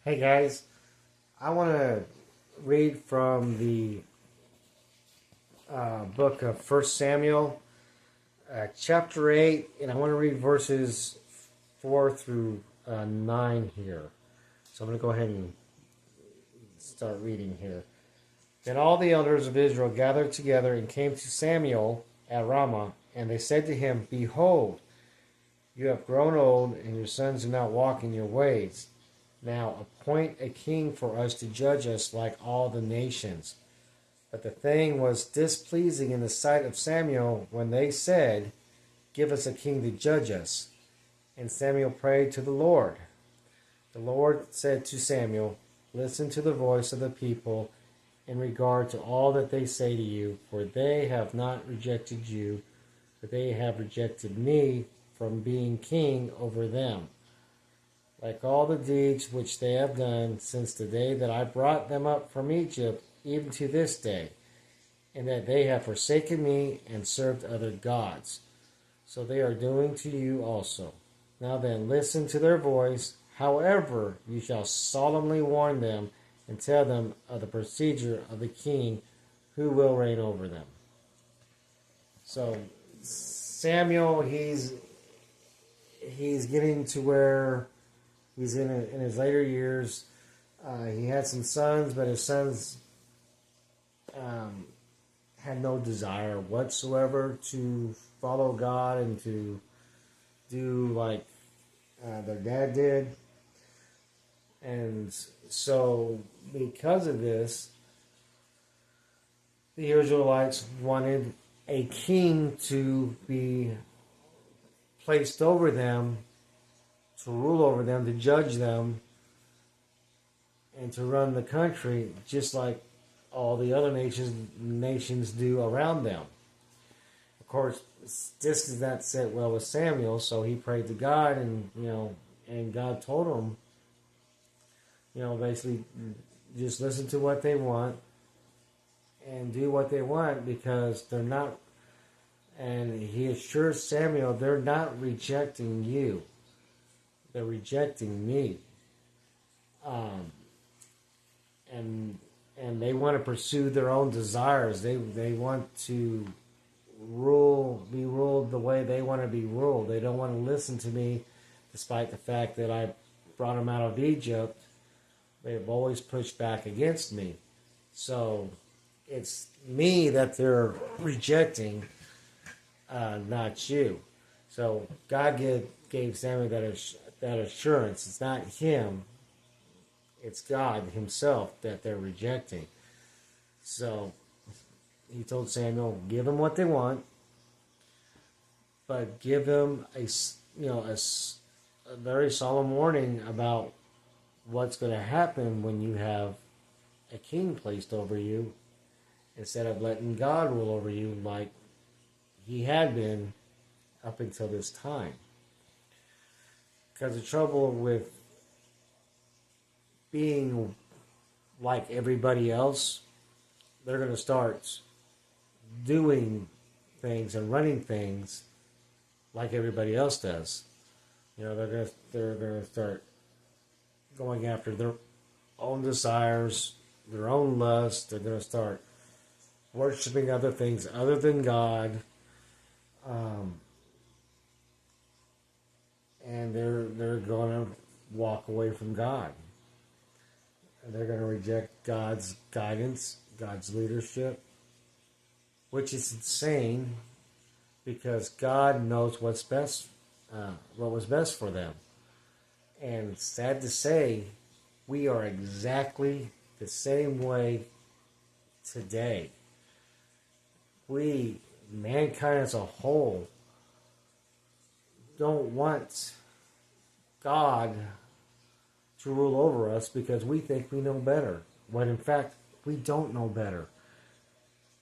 Hey guys, I want to read from the book of 1 Samuel, chapter 8, and I want to read verses 4 through 9 here. So I'm going to go ahead and start reading here. Then all the elders of Israel gathered together and came to Samuel at Ramah, and they said to him, "Behold, you have grown old, and your sons do not walk in your ways. Now appoint a king for us to judge us like all the nations." But the thing was displeasing in the sight of Samuel when they said, "Give us a king to judge us." And Samuel prayed to the Lord. The Lord said to Samuel, "Listen to the voice of the people in regard to all that they say to you, for they have not rejected you, but they have rejected me from being king over them, like all the deeds which they have done since the day that I brought them up from Egypt, even to this day, and that they have forsaken me and served other gods. So they are doing to you also. Now then, listen to their voice. However, you shall solemnly warn them and tell them of the procedure of the king who will reign over them." So Samuel, he's getting to where he's in his later years. He had some sons, but his sons had no desire whatsoever to follow God and to do like their dad did. And so because of this, the Israelites wanted a king to be placed over them, to rule over them, to judge them, and to run the country just like all the other nations do around them. Of course, this did not sit well with Samuel, so he prayed to God, and and God told him, basically just listen to what they want and do what they want, because they're not. And he assures Samuel, they're not rejecting you. They're rejecting me. And they want to pursue their own desires. They want to be ruled the way they want to be ruled. They don't want to listen to me, despite the fact that I brought them out of Egypt. They've always pushed back against me. So it's me that they're rejecting, not you. So God gave Samuel that assurance. It's not him. It's God himself that they're rejecting. So he told Samuel, give them what they want, but give them a very solemn warning about what's going to happen when you have a king placed over you, instead of letting God rule over you like he had been up until this time. Because the trouble with being like everybody else, they're going to start doing things and running things like everybody else does. They're going to start going after their own desires, their own lusts. They're going to start worshiping other things other than God, and they're going to walk away from God. They're going to reject God's guidance, God's leadership, which is insane, because God knows what's best, what was best for them. And sad to say, we are exactly the same way today. Mankind as a whole, don't want God to rule over us because we think we know better, when in fact we don't know better.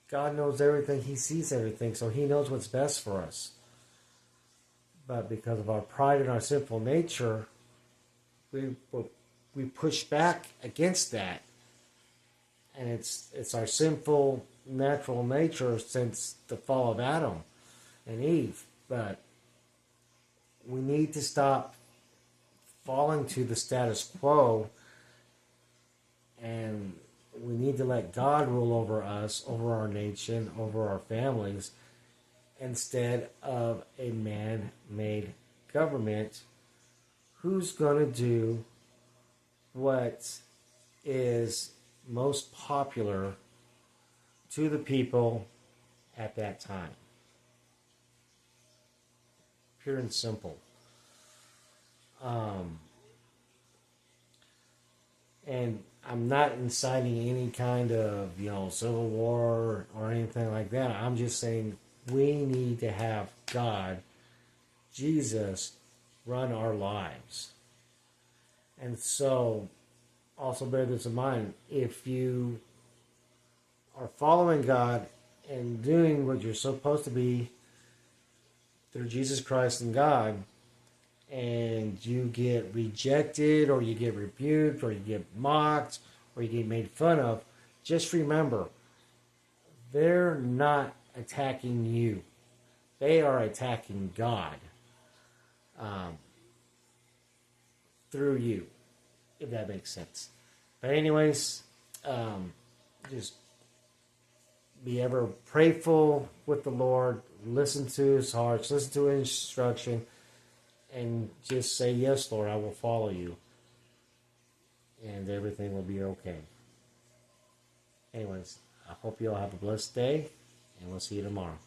God knows everything. He sees everything, so he knows what's best for us. But because of our pride and our sinful nature, we push back against that. And it's our sinful natural nature since the fall of Adam and Eve. But we need to stop falling to the status quo And we need to let God rule over us, over our nation, over our families, instead of a man-made government who's going to do what is most popular to the people at that time. Pure and simple. And I'm not inciting any kind of, civil war or anything like that. I'm just saying we need to have God, Jesus, run our lives. And so, also bear this in mind. If you are following God and doing what you're supposed to be through Jesus Christ and God, and you get rejected, or you get rebuked, or you get mocked, or you get made fun of, just remember, they're not attacking you. They are attacking God through you, if that makes sense. But anyways, just be ever prayerful with the Lord, listen to His heart, listen to His instruction, and just say, yes, Lord, I will follow you. And everything will be okay. Anyways, I hope you all have a blessed day, and we'll see you tomorrow.